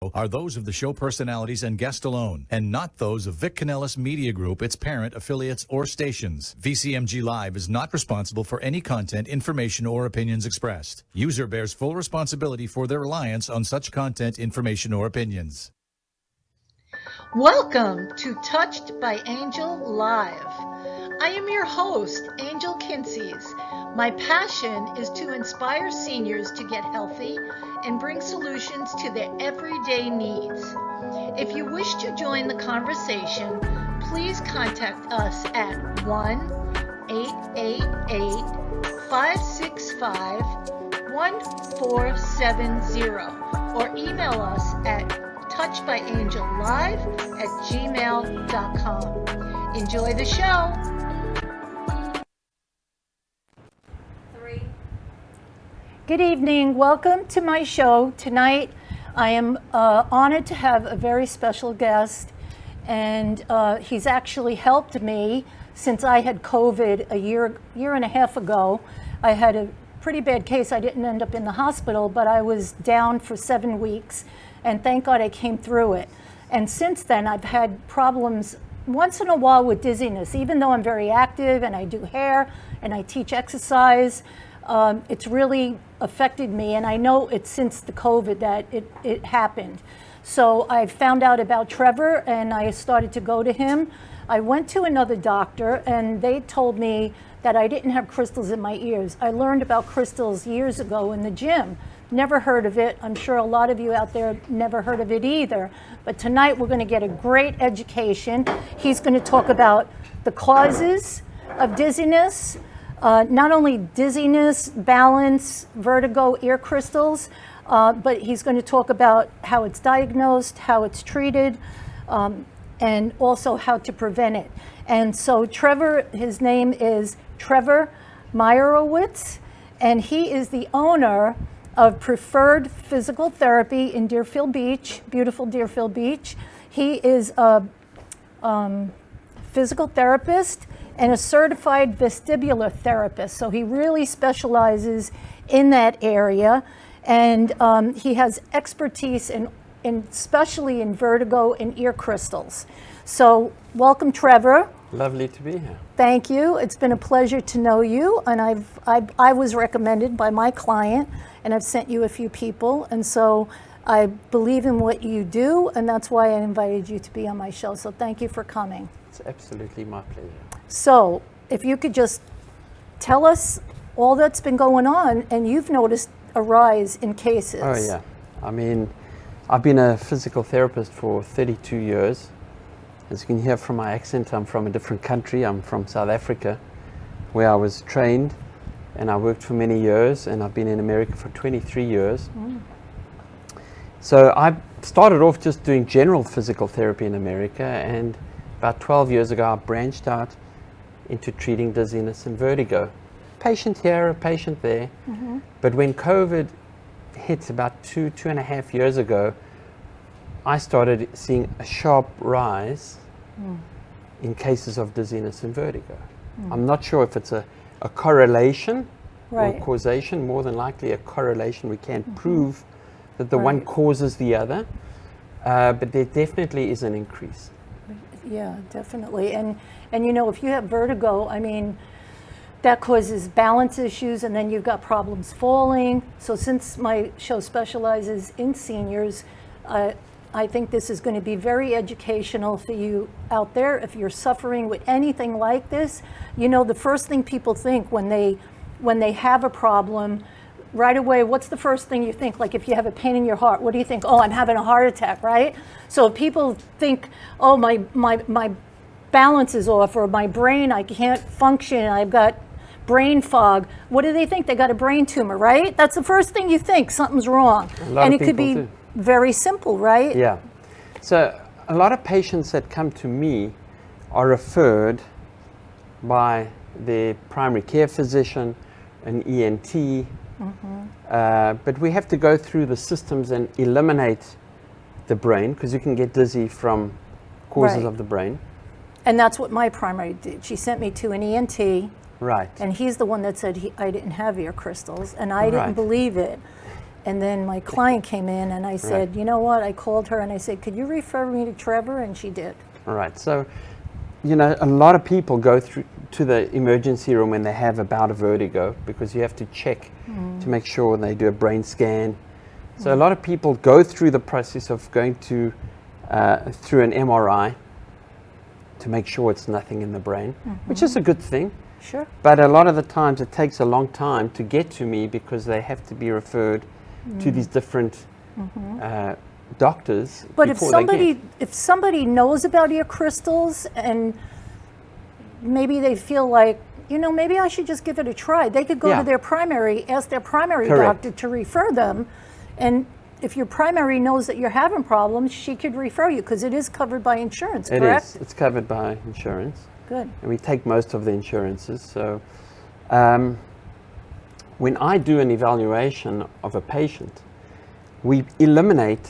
are those of the show personalities and guest alone, and not those of Vic Canellis Media Group, its parent, affiliates, or stations. VCMG Live is not responsible for any content, information, or opinions expressed. User bears full responsibility for their reliance on such content, information, or opinions. Welcome to Touched by Angel Live. I am your host, Angel Kinseys. My passion is to inspire seniors to get healthy and bring solutions to their everyday needs. If you wish to join the conversation, please contact us at 1-888-565-1470 or email us at touchedbyangellive@gmail.com. Enjoy the show. Good evening. Welcome to my show. Tonight, I am honored to have a very special guest, and he's actually helped me since I had COVID a year and a half ago. I had a pretty bad case. I didn't end up in the hospital, but I was down for 7 weeks, and thank God I came through it. And since then, I've had problems once in a while with dizziness, even though I'm very active and I do hair and I teach exercise. It's really affected me, and I know it's since the COVID that it happened. So I found out about Trevor, and I started to go to him. I went to another doctor, and they told me that I didn't have crystals in my ears. I learned about crystals years ago in the gym. Never heard of it. I'm sure a lot of you out there never heard of it either. But tonight we're going to get a great education. He's going to talk about the causes of dizziness, not only dizziness, balance, vertigo, ear crystals, but he's going to talk about how it's diagnosed, how it's treated, and also how to prevent it. And so Trevor, his name is Trevor Meyerowitz, and he is the owner of Preferred Physical Therapy in Deerfield Beach, beautiful Deerfield Beach. He is a physical therapist and a certified vestibular therapist. So he really specializes in that area. And he has expertise in especially in vertigo and ear crystals. So welcome, Trevor. Lovely to be here. Thank you. It's been a pleasure to know you. And I was recommended by my client, and I've sent you a few people. And so I believe in what you do, and that's why I invited you to be on my show. So thank you for coming. It's absolutely my pleasure. So if you could just tell us all that's been going on, and you've noticed a rise in cases. Oh yeah, I mean, I've been a physical therapist for 32 years. As you can hear from my accent, I'm from a different country. I'm from South Africa, where I was trained, and I worked for many years, and I've been in America for 23 years. So I started off just doing general physical therapy in America, and about 12 years ago I branched out into treating dizziness and vertigo. Patient here, a patient there. But when COVID hit about two and a half years ago, I started seeing a sharp rise in cases of dizziness and vertigo. I'm not sure if it's a correlation or causation, more than likely a correlation. We can't prove that the one causes the other, but there definitely is an increase. Yeah, definitely. And you know, if you have vertigo, I mean, that causes balance issues, and then you've got problems falling. So since my show specializes in seniors, I think this is going to be very educational for you out there. If you're suffering with anything like this, you know, the first thing people think when they have a problem, right away, what's the first thing you think? Like if you have a pain in your heart, what do you think? Oh, I'm having a heart attack, right? So if people think, oh, my balance is off, or my brain, I can't function, I've got brain fog, what do they think? They got a brain tumor, right? That's the first thing you think, something's wrong. And it could be very simple, right? Yeah. So a lot of patients that come to me are referred by their primary care physician, an ENT, but we have to go through the systems and eliminate the brain, because you can get dizzy from causes of the brain. And that's what my primary did. She sent me to an ENT. Right. And he's the one that said I didn't have ear crystals, and I didn't believe it. And then my client came in and I said, you know what, I called her and I said, could you refer me to Trevor? And she did. All right. So, you know, a lot of people go through to the emergency room when they have a bout of vertigo, because you have to check to make sure they do a brain scan. So a lot of people go through the process of going to through an MRI to make sure it's nothing in the brain, which is a good thing. Sure. But a lot of the times it takes a long time to get to me, because they have to be referred to these different doctors. But if somebody knows about your crystals and maybe they feel like, you know, maybe I should just give it a try, they could go to their primary, ask their primary doctor to refer them. And if your primary knows that you're having problems, she could refer you, because it is covered by insurance, correct? It is. It's covered by insurance. Good. And we take most of the insurances. So when I do an evaluation of a patient, we eliminate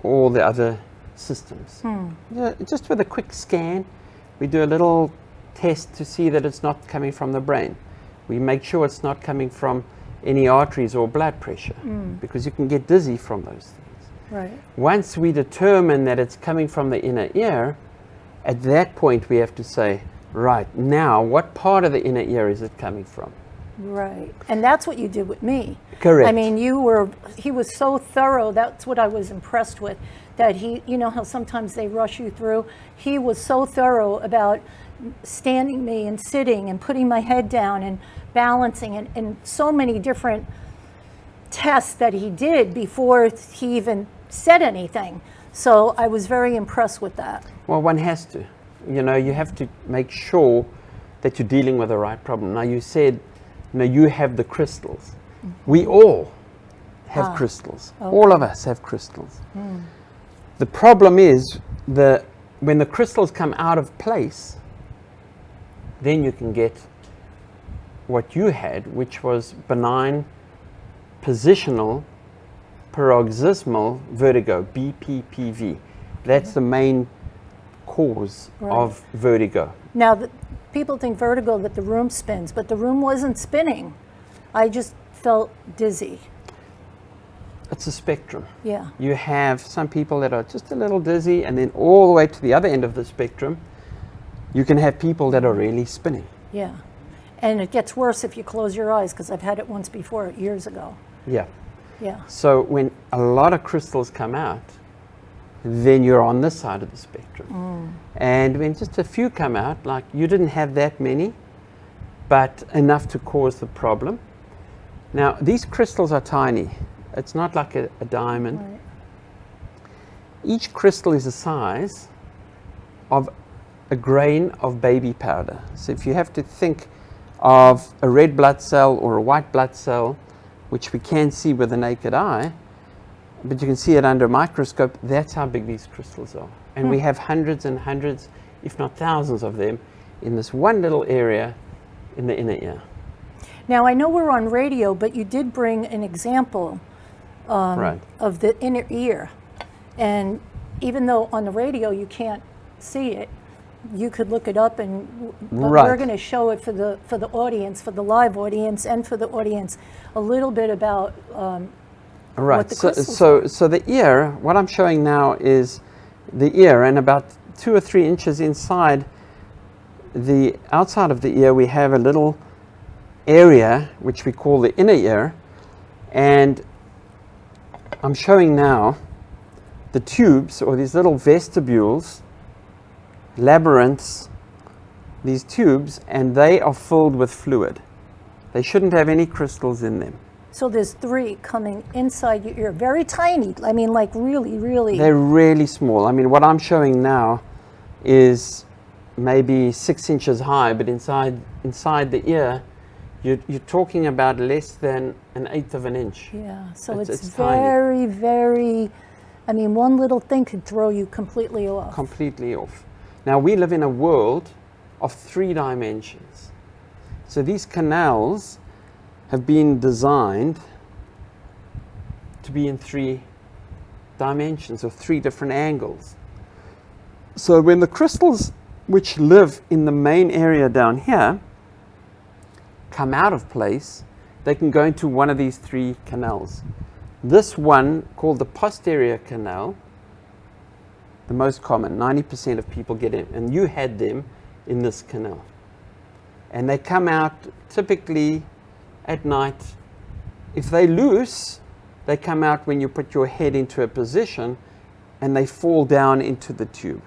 all the other systems. Yeah, just with a quick scan, we do a little test to see that it's not coming from the brain. We make sure it's not coming from any arteries or blood pressure, because you can get dizzy from those things. Right. Once we determine that it's coming from the inner ear, at that point we have to say, right, now what part of the inner ear is it coming from? Right. And that's what you did with me. Correct. I mean, he was so thorough. That's what I was impressed with, that he, you know how sometimes they rush you through? He was so thorough about standing me and sitting and putting my head down and balancing, and so many different tests that he did before he even said anything. So I was very impressed with that. Well, one has to. You know, you have to make sure that you're dealing with the right problem. Now, you said, you know, you have the crystals. We all have crystals. Okay. All of us have crystals. The problem is when the crystals come out of place, then you can get what you had, which was benign positional paroxysmal vertigo, BPPV. That's the main cause of vertigo. Now, people think vertigo, that the room spins, but the room wasn't spinning. I just felt dizzy. It's a spectrum. Yeah. You have some people that are just a little dizzy, and then all the way to the other end of the spectrum, you can have people that are really spinning. Yeah. And it gets worse if you close your eyes, because I've had it once before, years ago. Yeah. Yeah. So when a lot of crystals come out, then you're on this side of the spectrum. And when just a few come out, like you didn't have that many, but enough to cause the problem. Now, these crystals are tiny. It's not like a diamond. Right. Each crystal is the size of a grain of baby powder. So if you have to think of a red blood cell or a white blood cell, which we can't see with the naked eye, but you can see it under a microscope, that's how big these crystals are. And we have hundreds and hundreds, if not thousands of them, in this one little area in the inner ear. Now, I know we're on radio, but you did bring an example of the inner ear. And even though on the radio you can't see it, you could look it up, and we're going to show it for the audience, for the live audience, and for the audience, a little bit about what the crystals are. So the ear, what I'm showing now is the ear, and about 2 or 3 inches inside the outside of the ear, we have a little area which we call the inner ear, and I'm showing now the tubes, or these little vestibules, labyrinths, these tubes, and they are filled with fluid. They shouldn't have any crystals in them. So there's 3 coming inside your ear, very tiny. I mean, like really, really. They're really small. I mean, what I'm showing now is maybe 6 inches high, but inside the ear, you're talking about less than 1/8 of an inch. Yeah, so it's tiny. very, very, I mean, one little thing could throw you completely off. Completely off. Now, we live in a world of 3 dimensions. So these canals have been designed to be in 3 dimensions, or 3 different angles. So when the crystals which live in the main area down here come out of place, they can go into one of these 3 canals. This one, called the posterior canal, the most common, 90% of people get it, and you had them in this canal. And they come out typically at night. If they're loose, they come out when you put your head into a position and they fall down into the tube.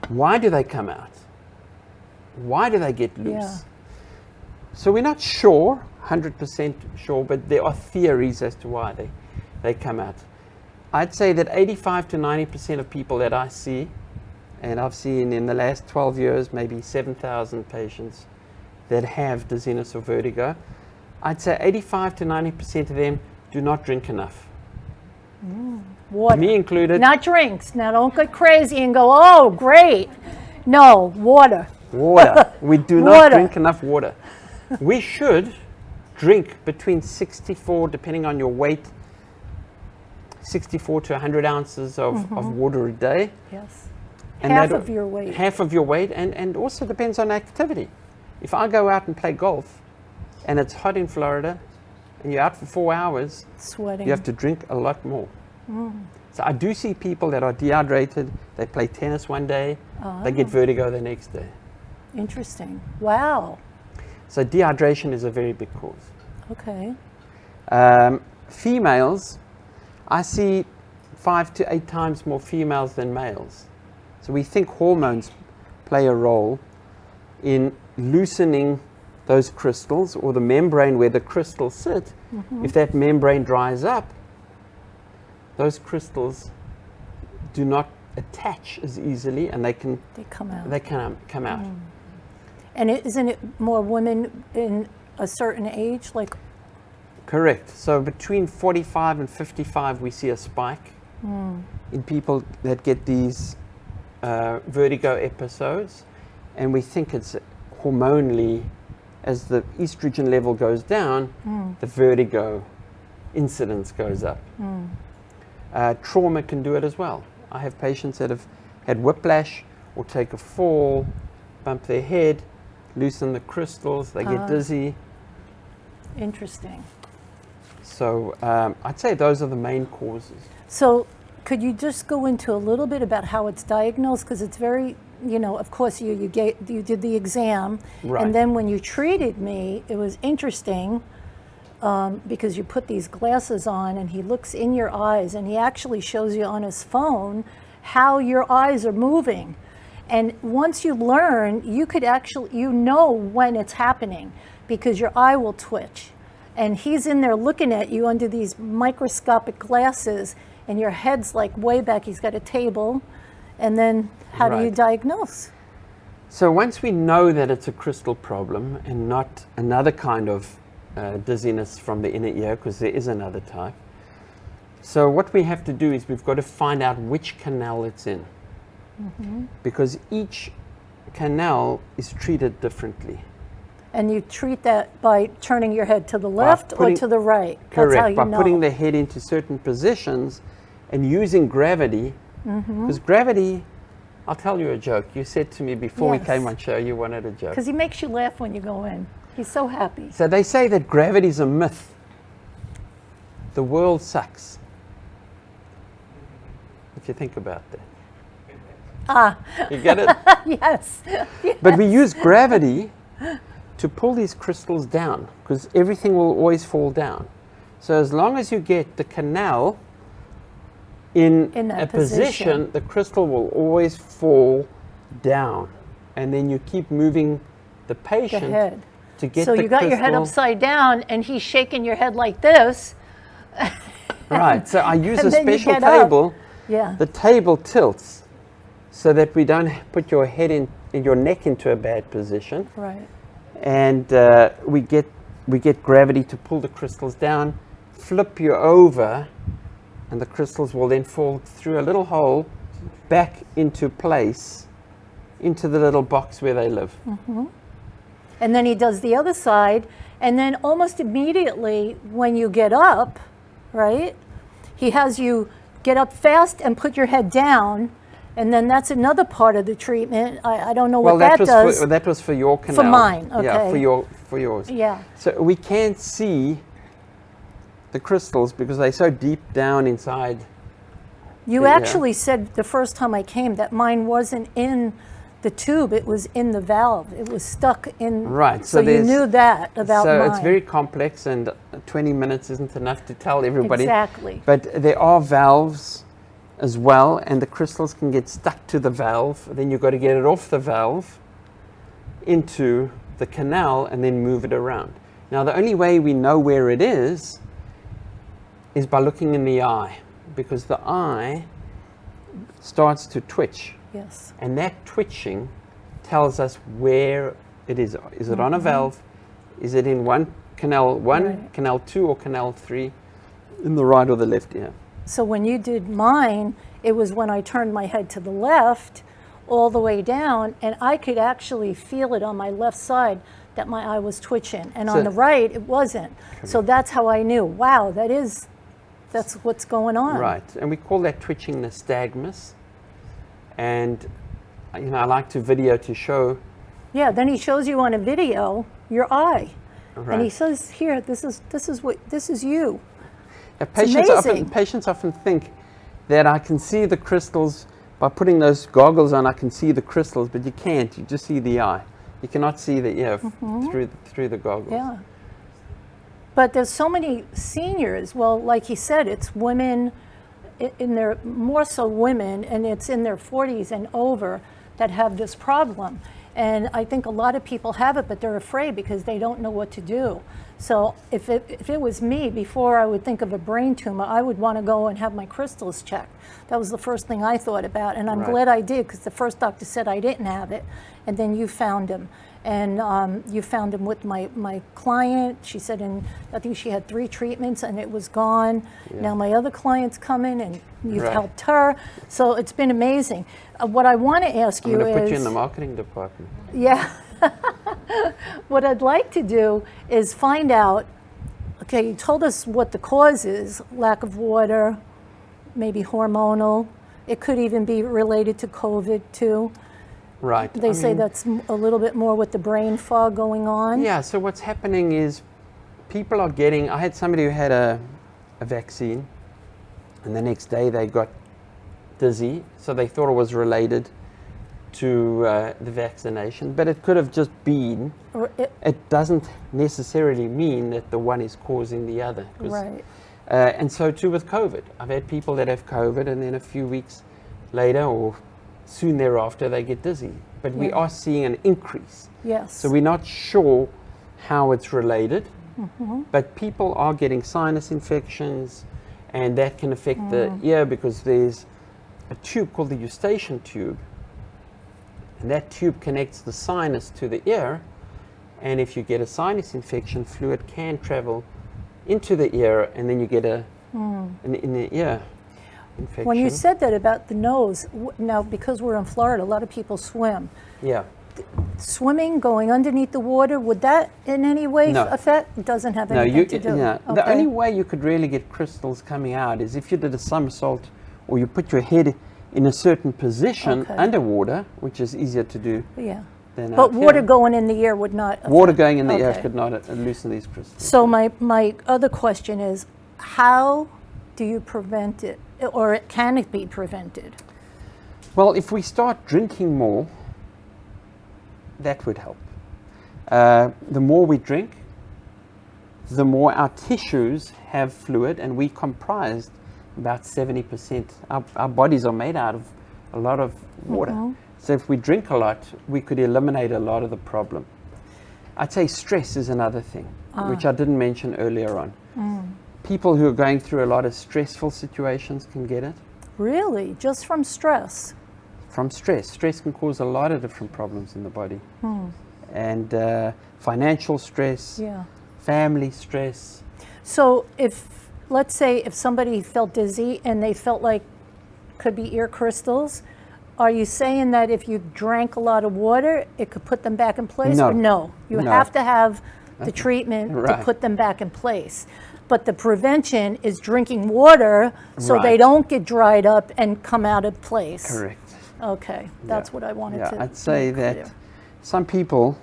Why do they come out? Why do they get loose? Yeah. So we're not sure, 100% sure, but there are theories as to why they come out. I'd say that 85 to 90% of people that I see, and I've seen in the last 12 years, maybe 7,000 patients that have dizziness or vertigo, I'd say 85 to 90% of them do not drink enough. Water. Me included. Not drinks. Now don't get crazy and go, oh, great. No, water. Water. We do not Water. drink enough water. We should drink between 64, depending on your weight, 64 to 100 ounces of water a day. Yes. And Half that- of your weight. Half of your weight, and also depends on activity. If I go out and play golf, and it's hot in Florida, and you're out for 4 hours, Sweating. you have to drink a lot more. So I do see people that are dehydrated, they play tennis one day, they get vertigo the next day. Interesting. Wow. So dehydration is a very big cause. Okay. Females, I see 5 to 8 times more females than males. So we think hormones play a role in loosening those crystals, or the membrane where the crystals sit. If that membrane dries up, those crystals do not attach as easily, and they can come out. come out. And isn't it more women in a certain age? Like, Correct. So between 45 and 55, we see a spike in people that get these vertigo episodes, and we think it's hormonally. As the estrogen level goes down, the vertigo incidence goes up. Trauma can do it as well. I have patients that have had whiplash or take a fall, bump their head, loosen the crystals, they get dizzy. interesting. So I'd say those are the main causes. So could you just go into a little bit about how it's diagnosed? Because it's very, you know, of course you did the exam, Right. and then when you treated me, it was interesting because you put these glasses on and he looks in your eyes and he actually shows you on his phone how your eyes are moving. And once you learn, you could actually, you know when it's happening because your eye will twitch. And he's in there looking at you under these microscopic glasses and your head's like way back. He's got a table. And then how do you Right. diagnose? So once we know that it's a crystal problem and not another kind of dizziness from the inner ear, because there is another type. So what we have to do is we've got to find out which canal it's in. Because each canal is treated differently. And you treat that by turning your head to the left or putting- to the right. Correct. That's how you By know. putting the head into certain positions and using gravity. Because gravity, I'll tell you a joke. You said to me before we Yes. came on show, you wanted a joke. Because he makes you laugh when you go in. He's so happy. So they say that gravity is a myth. The world sucks. If you think about that. You get it? Yes. But we use gravity to pull these crystals down because everything will always fall down. So as long as you get the canal in that a position, the crystal will always fall down. And then you keep moving the The patient head. to get So the you got your head crystal- upside down and he's shaking your head like this. Right, so I use And a then you special get up. table. Yeah. The table tilts so that we don't put your head in your neck into a bad position. Right. And we get gravity to pull the crystals down, flip you over, and the crystals will then fall through a little hole back into place, into the little box where they live. And then he does the other side. And then almost immediately when you get up, right, he has you get up fast and put your head down. And then that's another part of the treatment. I don't know what that does. that was for your canal. mine, Yeah, okay. for yours. Yeah. So we can't see the crystals because they're so deep down inside. You Yeah. actually said the first time I came that mine wasn't in the tube, it was in the valve. It was stuck in. Right, So you there's- knew that about so mine. it's very complex, and 20 minutes isn't enough to tell everybody. Exactly. But there are valves as well, and the crystals can get stuck to the valve. Then you've got to get it off the valve into the canal and then move it around. Now, the only way we know where it is by looking in the eye, because the eye starts to twitch. Yes. And that twitching tells us where it is. Is it on a valve? Is it in canal 1, Right. canal 2, or canal 3? In the right or the left ear? So when you did mine, it was when I turned my head to the left all the way down, and I could actually feel it on my left side that my eye was twitching. And So- on the right, it wasn't. So that's how I knew, wow, that's what's going on. Right. And we call that twitching nystagmus. And I like to video to show. Yeah, then he shows you on a video your eye. Right. And he says, here, this is you. Patients amazing. often think that I can see the crystals by putting those goggles on. I can see the crystals, but you can't. You just see the eye. You cannot see the ear through the goggles. Yeah. But there's so many seniors. Well, like he said, it's women in their, more so women, and it's in their 40s and over that have this problem. And I think a lot of people have it, but they're afraid because they don't know what to do. So if it was me, before I would think of a brain tumor, I would want to go and have my crystals checked. That was the first thing I thought about. And I'm Right. glad I did, because the first doctor said I didn't have it. And then you found him. And you found him with my client. She said, I think she had 3 treatments and it was gone. Yeah. Now my other client's coming and you've Right. helped her. So it's been amazing. What I want to ask I'm you going to is... put you in the marketing department. Yeah. What I'd like to do is find out, okay, you told us what the cause is, lack of water, maybe hormonal. It could even be related to COVID too. Right. They say that's a little bit more with the brain fog going on. Yeah, so what's happening is people are getting, I had somebody who had a vaccine, and the next day they got dizzy, so they thought it was related to the vaccination, but it could have just been. It doesn't necessarily mean that the one is causing the other. Right. And so too with COVID. I've had people that have COVID and then a few weeks later or soon thereafter they get dizzy. But we Yeah. are seeing an increase. Yes. So we're not sure how it's related, but people are getting sinus infections, and that can affect the ear because there's a tube called the eustachian tube, and that tube connects the sinus to the ear, and if you get a sinus infection, fluid can travel into the ear, and then you get an in the ear infection. When you said that about the nose, now because we're in Florida, a lot of people swim. Yeah. Swimming, going underneath the water, would that in any way No. affect? It doesn't have No, anything to do. yeah. The Okay. only way you could really get crystals coming out is if you did a somersault or you put your head in a certain position Okay. underwater, which is easier to do Yeah. than But out water here. going in the ear would not affect. Water going in the ear Okay. could not loosen these crystals. So my other question is, how do you prevent it, or can it be prevented? Well, if we start drinking more, that would help. The more we drink, the more our tissues have fluid, and we comprise about 70%. Our bodies are made out of a lot of water. So if we drink a lot, we could eliminate a lot of the problem. I'd say stress is another thing, which I didn't mention earlier on. People who are going through a lot of stressful situations can get it. Really, just from stress? From stress. Stress can cause a lot of different problems in the body. And financial stress, Yeah. family stress. So if, let's say, if somebody felt dizzy and they felt like could be ear crystals, are you saying that if you drank a lot of water, it could put them back in place? No. Or no, you No. have to have the treatment to Right. put them back in place. But the prevention is drinking water so they Right. don't get dried up and come out of place. Correct. Okay, that's Yeah. what I wanted Yeah, to I'd say make that clear. some people,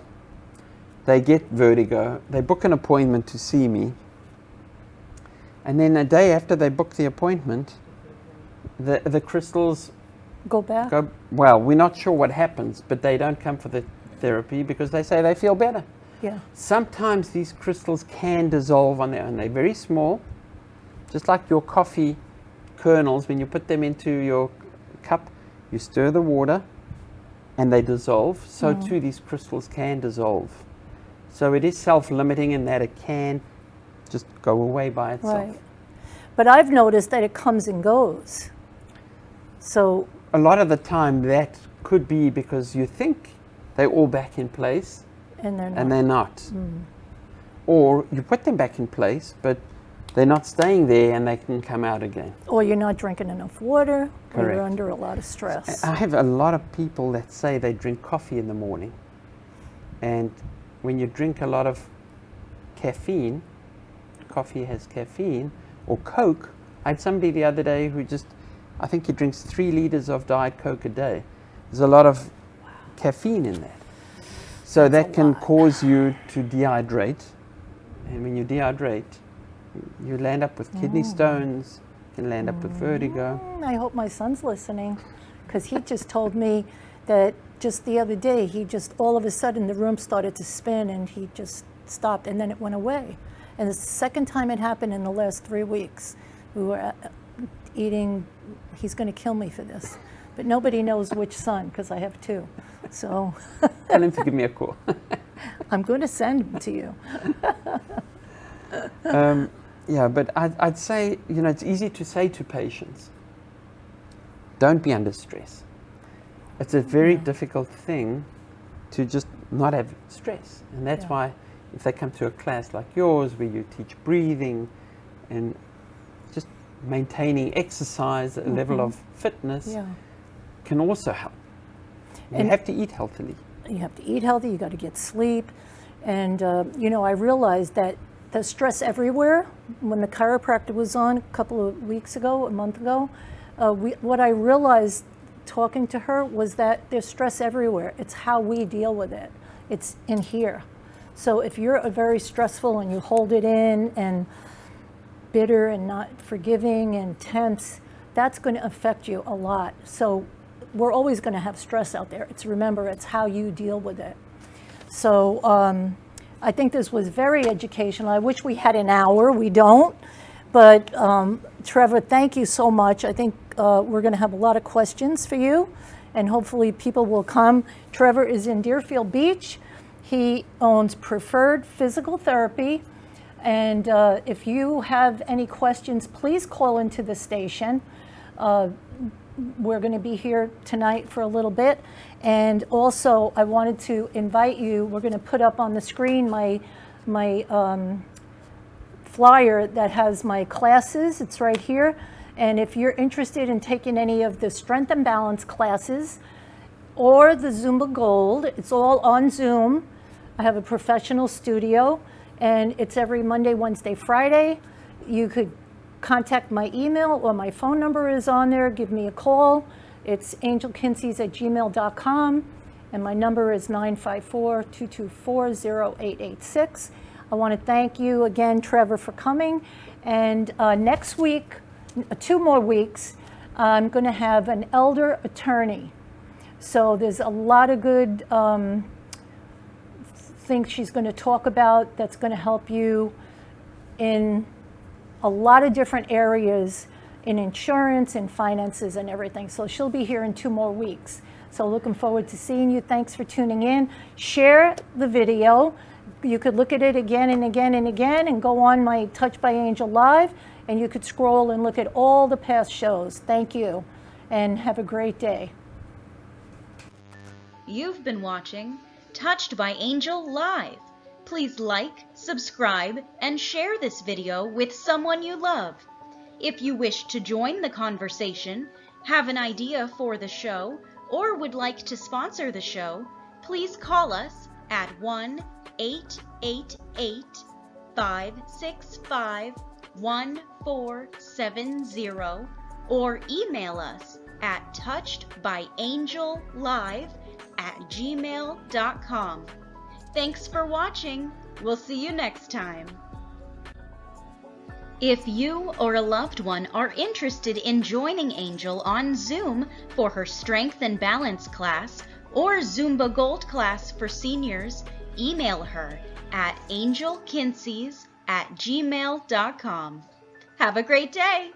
they get vertigo, they book an appointment to see me, And then a day after they book the appointment, the crystals Go back? go, well, we're not sure what happens, but they don't come for the therapy because they say they feel better. Yeah. Sometimes these crystals can dissolve on their own. They're very small, just like your coffee kernels. When you put them into your cup, you stir the water and they dissolve. So too these crystals can dissolve. So it is self-limiting in that it can just go away by itself. Right. But I've noticed that it comes and goes. So A lot of the time that could be because you think they're all back in place and they're not. and they're not. Or you put them back in place, but they're not staying there and they can come out again. Or you're not drinking enough water, or Correct. you're under a lot of stress. I have a lot of people that say they drink coffee in the morning. And when you drink a lot of caffeine, coffee has caffeine, or Coke. I had somebody the other day who just, I think he drinks 3 liters of Diet Coke a day. There's a lot of caffeine in that. So that can cause you to dehydrate. And when you dehydrate, you land up with kidney stones, you can land up with vertigo. I hope my son's listening, because he just told me that just the other day, he just, all of a sudden, the room started to spin and he just stopped and then it went away. And the second time it happened in the last 3 weeks. We were eating, he's going to kill me for this, but nobody knows which son, because I have 2. So Tell him to give me a call. I'm going to send him to you. Yeah, but I'd say, you know, it's easy to say to patients, don't be under stress. It's a very difficult thing to just not have stress. And that's why if they come to a class like yours where you teach breathing and just maintaining exercise, a level of fitness can also help. You have to eat healthily. You have to eat healthy, you got to get sleep. And, you know, I realized that the stress everywhere, when the chiropractor was on a couple of weeks ago, a month ago, what I realized talking to her was that there's stress everywhere. It's how we deal with it. It's in here. So if you're very stressful and you hold it in and bitter and not forgiving and tense, that's going to affect you a lot. So we're always going to have stress out there. Remember, it's how you deal with it. So I think this was very educational. I wish we had an hour. We don't. But Trevor, thank you so much. I think we're going to have a lot of questions for you, and hopefully people will come. Trevor is in Deerfield Beach. He owns Preferred Physical Therapy. And if you have any questions, please call into the station. We're going to be here tonight for a little bit. And also, I wanted to invite you, we're going to put up on the screen my flyer that has my classes. It's right here. And if you're interested in taking any of the Strength and Balance classes or the Zumba Gold, it's all on Zoom. I have a professional studio, and it's every Monday, Wednesday, Friday. You could contact my email, or my phone number is on there. Give me a call. It's angelkinsey's@gmail.com, and my number is 954-224-0886. I want to thank you again, Trevor, for coming. And next week, 2 more weeks, I'm going to have an elder attorney. So there's a lot of good things she's going to talk about that's going to help you in a lot of different areas in insurance and finances and everything. So she'll be here in 2 more weeks. So looking forward to seeing you. Thanks for tuning in. Share the video. You could look at it again and again and again, and go on my Touched by Angel Live, and you could scroll and look at all the past shows. Thank you, and have a great day. You've been watching Touched by Angel Live. Please like, subscribe, and share this video with someone you love. If you wish to join the conversation, have an idea for the show, or would like to sponsor the show, please call us at 1-888-565-1470 or email us at touchedbyangellive@gmail.com. Thanks for watching. We'll see you next time. If you or a loved one are interested in joining Angel on Zoom for her Strength and Balance class or Zumba Gold class for seniors, email her at angelkinseys@gmail.com. Have a great day!